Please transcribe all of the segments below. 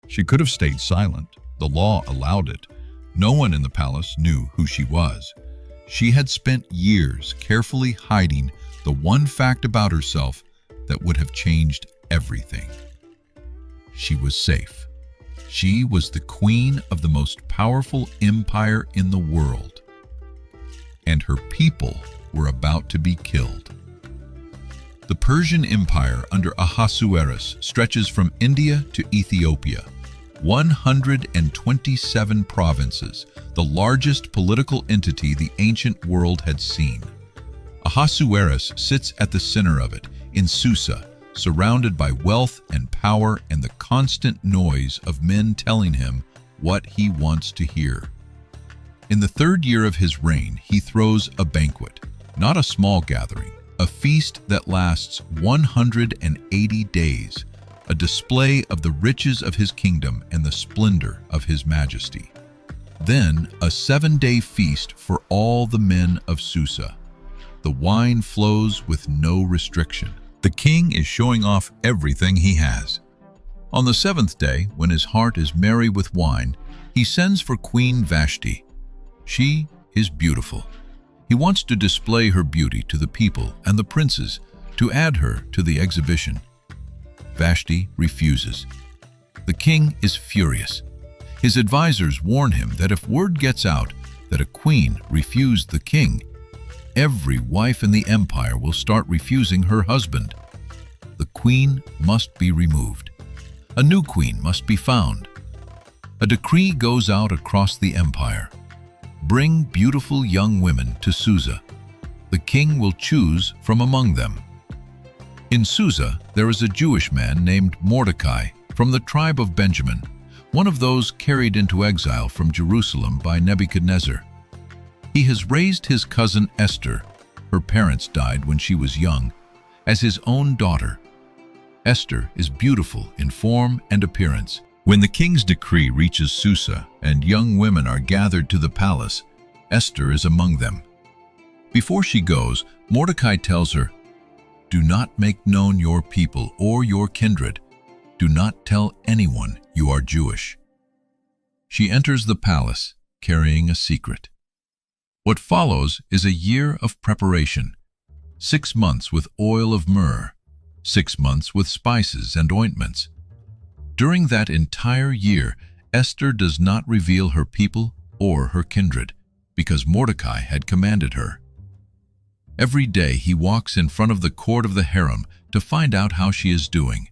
She could have stayed silent. The law allowed it. No one in the palace knew who she was. She had spent years carefully hiding the one fact about herself that would have changed everything. She was safe. She was the queen of the most powerful empire in the world, and her people were about to be killed. The Persian Empire under Ahasuerus stretches from India to Ethiopia. 127 provinces, the largest political entity the ancient world had seen. Ahasuerus sits at the center of it, in Susa, surrounded by wealth and power and the constant noise of men telling him what he wants to hear. In the 3rd year of his reign, he throws a banquet, not a small gathering, a feast that lasts 180 days, a display of the riches of his kingdom and the splendor of his majesty. Then a 7-day feast for all the men of Susa. The wine flows with no restriction. The king is showing off everything he has. On the 7th day, when his heart is merry with wine, he sends for Queen Vashti. She is beautiful. He wants to display her beauty to the people and the princes, to add her to the exhibition. Vashti refuses. The king is furious. His advisors warn him that if word gets out that a queen refused the king, every wife in the empire will start refusing her husband. The queen must be removed. A new queen must be found. A decree goes out across the empire. Bring beautiful young women to Susa. The king will choose from among them. In Susa, there is a Jewish man named Mordecai from the tribe of Benjamin, one of those carried into exile from Jerusalem by Nebuchadnezzar. He has raised his cousin Esther, her parents died when she was young, as his own daughter. Esther is beautiful in form and appearance. When the king's decree reaches Susa and young women are gathered to the palace, Esther is among them. Before she goes, Mordecai tells her, "Do not make known your people or your kindred. Do not tell anyone you are Jewish." She enters the palace carrying a secret. What follows is a year of preparation, 6 months with oil of myrrh, 6 months with spices and ointments. During that entire year, Esther does not reveal her people or her kindred, because Mordecai had commanded her. Every day he walks in front of the court of the harem to find out how she is doing.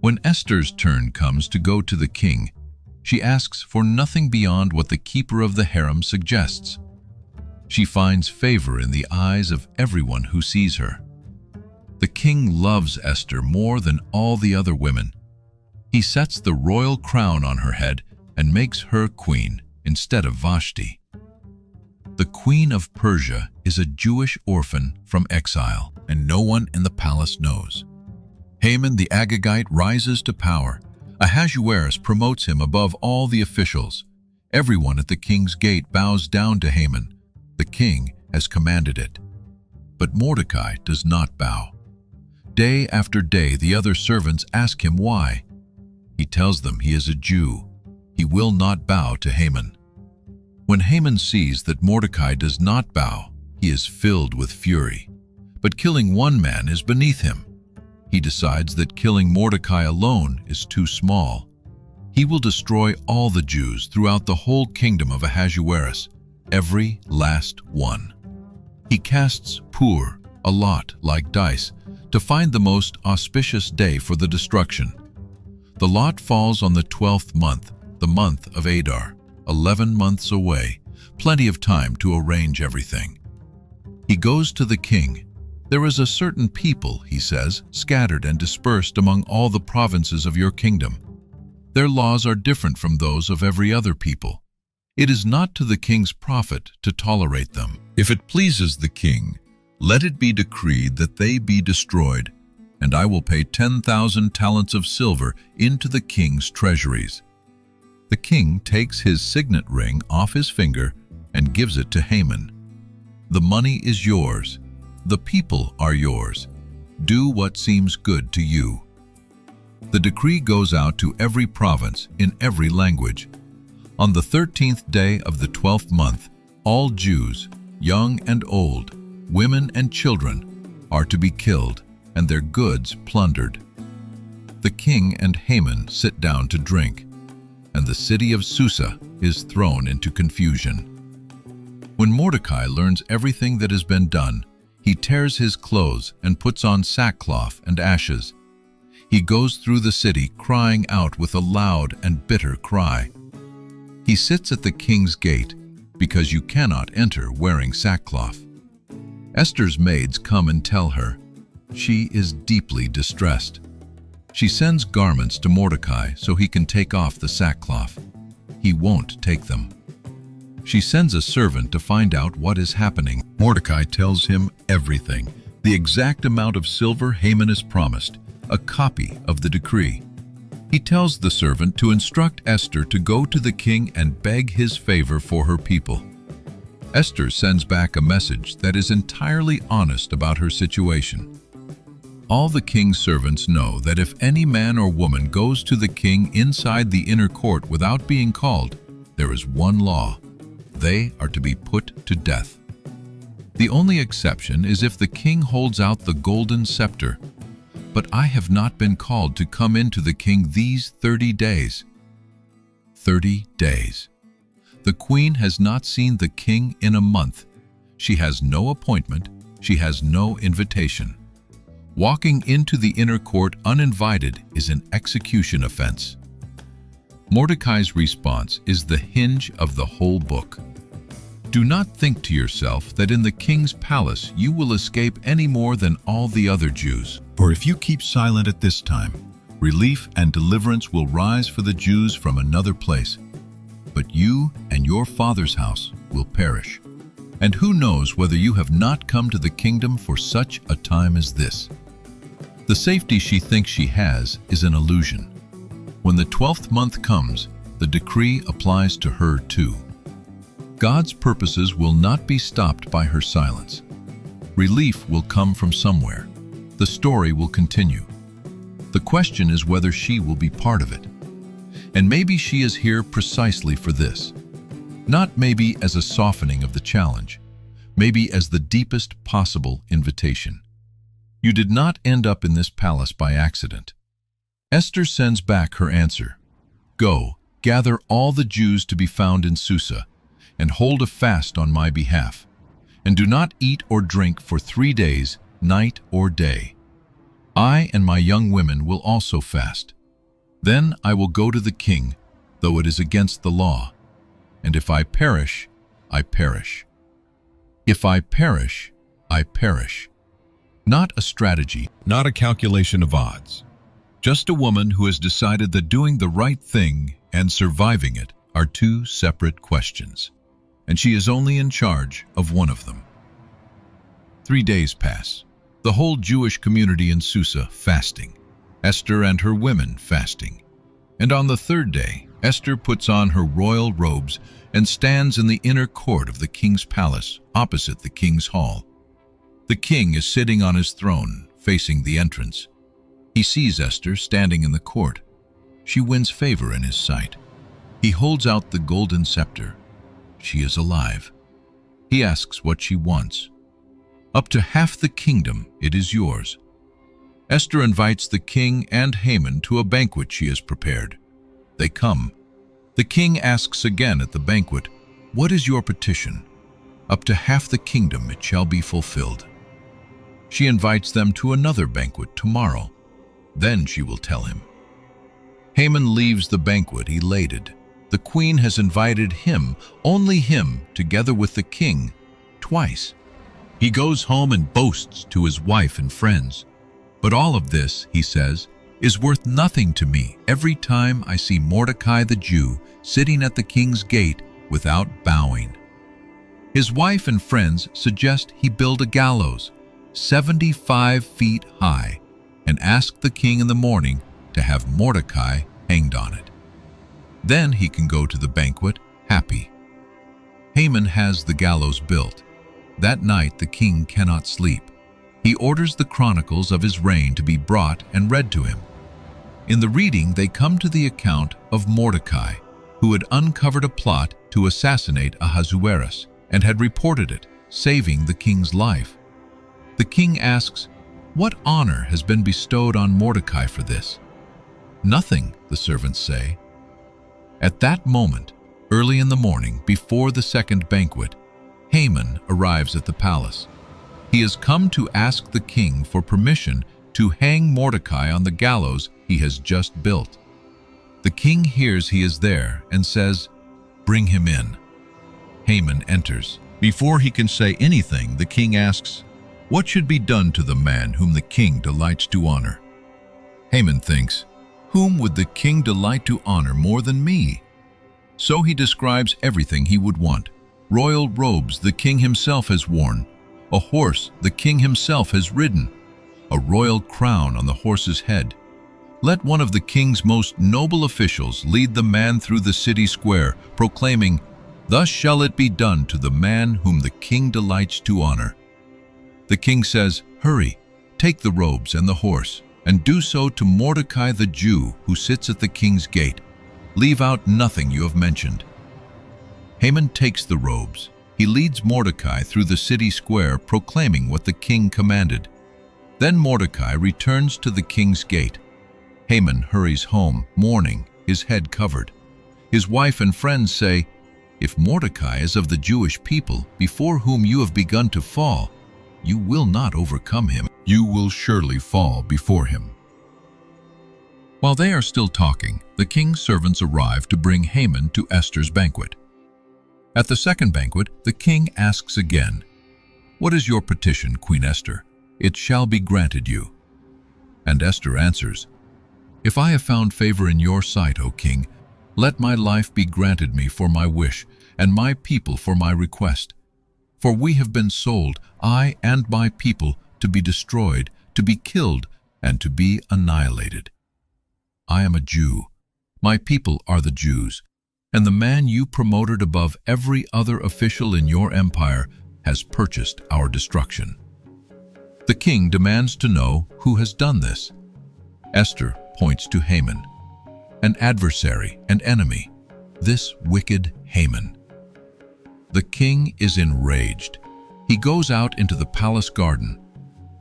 When Esther's turn comes to go to the king, she asks for nothing beyond what the keeper of the harem suggests. She finds favor in the eyes of everyone who sees her. The king loves Esther more than all the other women. He sets the royal crown on her head and makes her queen instead of Vashti. The queen of Persia is a Jewish orphan from exile, and no one in the palace knows. Haman the Agagite rises to power. Ahasuerus promotes him above all the officials. Everyone at the king's gate bows down to Haman. The king has commanded it. But Mordecai does not bow. Day after day, the other servants ask him why. He tells them he is a Jew. He will not bow to Haman. When Haman sees that Mordecai does not bow, he is filled with fury. But killing one man is beneath him. He decides that killing Mordecai alone is too small. He will destroy all the Jews throughout the whole kingdom of Ahasuerus, every last one. He casts Pur, a lot like dice, to find the most auspicious day for the destruction. The lot falls on the 12th month, the month of Adar, 11 months away, plenty of time to arrange everything. He goes to the king. There is a certain people, he says, scattered and dispersed among all the provinces of your kingdom. Their laws are different from those of every other people. It is not to the king's profit to tolerate them. If it pleases the king, let it be decreed that they be destroyed, and I will pay 10,000 talents of silver into the king's treasuries. The king takes his signet ring off his finger and gives it to Haman. The money is yours. The people are yours. Do what seems good to you. The decree goes out to every province in every language. On the 13th day of the 12th month, all Jews, young and old, women and children, are to be killed and their goods plundered. The king and Haman sit down to drink, and the city of Susa is thrown into confusion. When Mordecai learns everything that has been done, he tears his clothes and puts on sackcloth and ashes. He goes through the city crying out with a loud and bitter cry. He sits at the king's gate, because you cannot enter wearing sackcloth. Esther's maids come and tell her. She is deeply distressed. She sends garments to Mordecai so he can take off the sackcloth. He won't take them. She sends a servant to find out what is happening. Mordecai tells him everything, the exact amount of silver Haman has promised, a copy of the decree. He tells the servant to instruct Esther to go to the king and beg his favor for her people. Esther sends back a message that is entirely honest about her situation. All the king's servants know that if any man or woman goes to the king inside the inner court without being called, there is one law. They are to be put to death. The only exception is if the king holds out the golden scepter. But I have not been called to come into the king these 30 days. 30 days. The queen has not seen the king in a month. She has no appointment. She has no invitation. Walking into the inner court uninvited is an execution offense. Mordecai's response is the hinge of the whole book. Do not think to yourself that in the king's palace you will escape any more than all the other Jews. For if you keep silent at this time, relief and deliverance will rise for the Jews from another place. But you and your father's house will perish. And who knows whether you have not come to the kingdom for such a time as this? The safety she thinks she has is an illusion. When the 12th month comes, the decree applies to her too. God's purposes will not be stopped by her silence. Relief will come from somewhere. The story will continue. The question is whether she will be part of it. And maybe she is here precisely for this. Not maybe as a softening of the challenge, maybe as the deepest possible invitation. You did not end up in this palace by accident. Esther sends back her answer. Go, gather all the Jews to be found in Susa, and hold a fast on my behalf, and do not eat or drink for 3 days, night or day. I and my young women will also fast. Then I will go to the king, though it is against the law. And if I perish, I perish. If I perish, I perish. Not a strategy, not a calculation of odds. Just a woman who has decided that doing the right thing and surviving it are two separate questions. And she is only in charge of one of them. 3 days pass. The whole Jewish community in Susa fasting. Esther and her women fasting. And on the 3rd day, Esther puts on her royal robes and stands in the inner court of the king's palace, opposite the king's hall. The king is sitting on his throne, facing the entrance. He sees Esther standing in the court. She wins favor in his sight. He holds out the golden scepter. She is alive. He asks what she wants. Up to half the kingdom, it is yours. Esther invites the king and Haman to a banquet she has prepared. They come. The king asks again at the banquet, "What is your petition? Up to half the kingdom it shall be fulfilled." She invites them to another banquet tomorrow. Then she will tell him. Haman leaves the banquet elated. The queen has invited him, only him, together with the king, twice. He goes home and boasts to his wife and friends. But all of this, he says, is worth nothing to me every time I see Mordecai the Jew sitting at the king's gate without bowing. His wife and friends suggest he build a gallows, 75 feet high, and ask the king in the morning to have Mordecai hanged on it. Then he can go to the banquet happy. Haman has the gallows built. That night the king cannot sleep. He orders the chronicles of his reign to be brought and read to him. In the reading, they come to the account of Mordecai, who had uncovered a plot to assassinate Ahasuerus and had reported it, saving the king's life. The king asks, "What honor has been bestowed on Mordecai for this?" "Nothing," the servants say. At that moment, early in the morning, before the second banquet, Haman arrives at the palace. He has come to ask the king for permission to hang Mordecai on the gallows he has just built. The king hears he is there and says, "Bring him in." Haman enters. Before he can say anything, the king asks, "What should be done to the man whom the king delights to honor?" Haman thinks, "Whom would the king delight to honor more than me?" So he describes everything he would want. Royal robes the king himself has worn, a horse the king himself has ridden, a royal crown on the horse's head. Let one of the king's most noble officials lead the man through the city square, proclaiming, "Thus shall it be done to the man whom the king delights to honor." The king says, "Hurry, take the robes and the horse, and do so to Mordecai the Jew who sits at the king's gate. Leave out nothing you have mentioned." Haman takes the robes. He leads Mordecai through the city square, proclaiming what the king commanded. Then Mordecai returns to the king's gate. Haman hurries home, mourning, his head covered. His wife and friends say, "If Mordecai is of the Jewish people, before whom you have begun to fall, you will not overcome him. You will surely fall before him." While they are still talking, the king's servants arrive to bring Haman to Esther's banquet. At the second banquet, the king asks again, "What is your petition, Queen Esther? It shall be granted you." And Esther answers, "If I have found favor in your sight, O king, let my life be granted me for my wish, and my people for my request. For we have been sold, I and my people, to be destroyed, to be killed, and to be annihilated. I am a Jew. My people are the Jews, and the man you promoted above every other official in your empire has purchased our destruction." The king demands to know who has done this. Esther points to Haman, an adversary and enemy, this wicked Haman. The king is enraged. He goes out into the palace garden.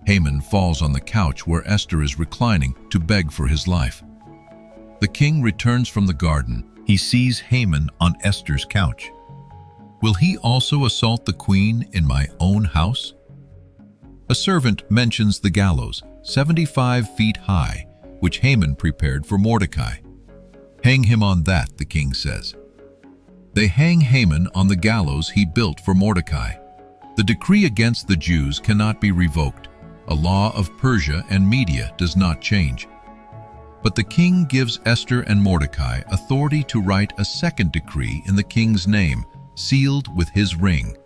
Haman falls on the couch where Esther is reclining to beg for his life. The king returns from the garden. He sees Haman on Esther's couch. Will he also assault the queen in my own house? A servant mentions the gallows, 75 feet high, which Haman prepared for Mordecai. "Hang him on that," the king says. They hang Haman on the gallows he built for Mordecai. The decree against the Jews cannot be revoked. A law of Persia and Media does not change. But the king gives Esther and Mordecai authority to write a second decree in the king's name, sealed with his ring,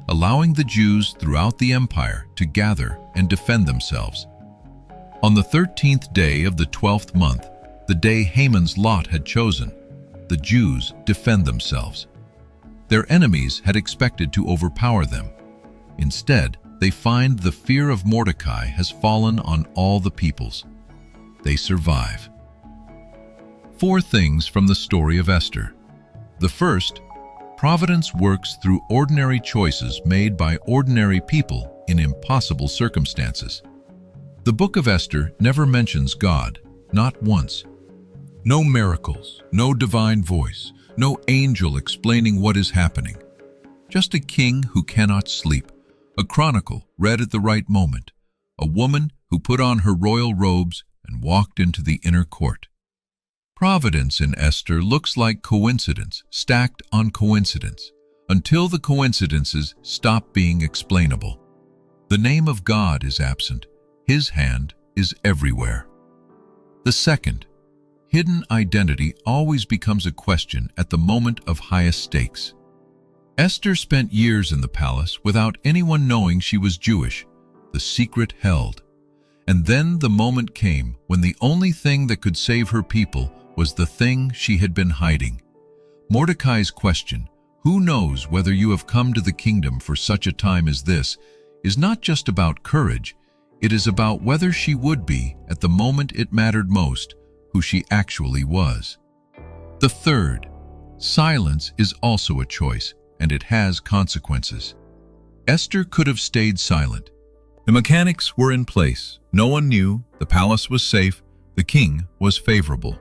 allowing the Jews throughout the empire to gather and defend themselves. On the 13th day of the 12th month, the day Haman's lot had chosen, the Jews defend themselves. Their enemies had expected to overpower them. Instead, they find the fear of Mordecai has fallen on all the peoples. They survive. 4 things from the story of Esther. The first, providence works through ordinary choices made by ordinary people in impossible circumstances. The book of Esther never mentions God, not once. No miracles, no divine voice, no angel explaining what is happening. Just a king who cannot sleep, a chronicle read at the right moment, a woman who put on her royal robes and walked into the inner court. Providence in Esther looks like coincidence stacked on coincidence, until the coincidences stop being explainable. The name of God is absent. His hand is everywhere. The second, hidden identity always becomes a question at the moment of highest stakes. Esther spent years in the palace without anyone knowing she was Jewish, the secret held. And then the moment came when the only thing that could save her people was the thing she had been hiding. Mordecai's question, "Who knows whether you have come to the kingdom for such a time as this?" is not just about courage, it is about whether she would be, at the moment it mattered most, who she actually was. The third, silence is also a choice, and it has consequences. Esther could have stayed silent. The mechanics were in place. No one knew, the palace was safe, the king was favorable.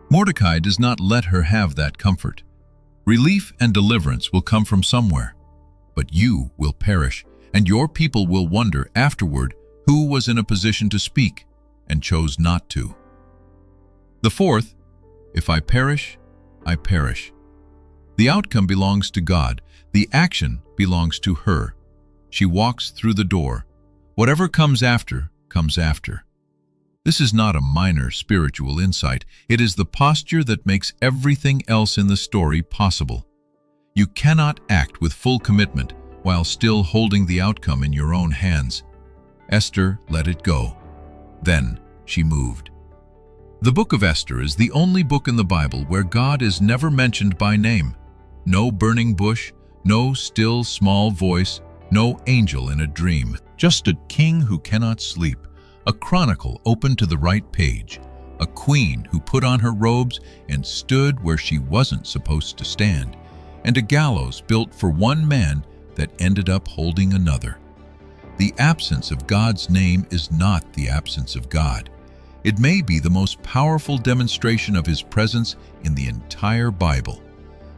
Mordecai does not let her have that comfort. Relief and deliverance will come from somewhere, but you will perish, and your people will wonder afterward who was in a position to speak and chose not to. The fourth, if I perish, I perish. The outcome belongs to God. The action belongs to her. She walks through the door. Whatever comes after, comes after. This is not a minor spiritual insight. It is the posture that makes everything else in the story possible. You cannot act with full commitment while still holding the outcome in your own hands. Esther let it go. Then she moved. The book of Esther is the only book in the Bible where God is never mentioned by name. No burning bush, no still small voice, no angel in a dream. Just a king who cannot sleep, a chronicle open to the right page, a queen who put on her robes and stood where she wasn't supposed to stand, and a gallows built for one man that ended up holding another. The absence of God's name is not the absence of God. It may be the most powerful demonstration of His presence in the entire Bible.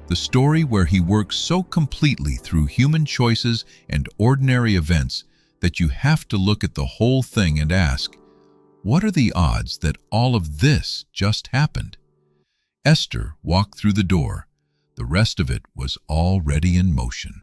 The story where He works so completely through human choices and ordinary events that you have to look at the whole thing and ask, what are the odds that all of this just happened? Esther walked through the door. The rest of it was already in motion.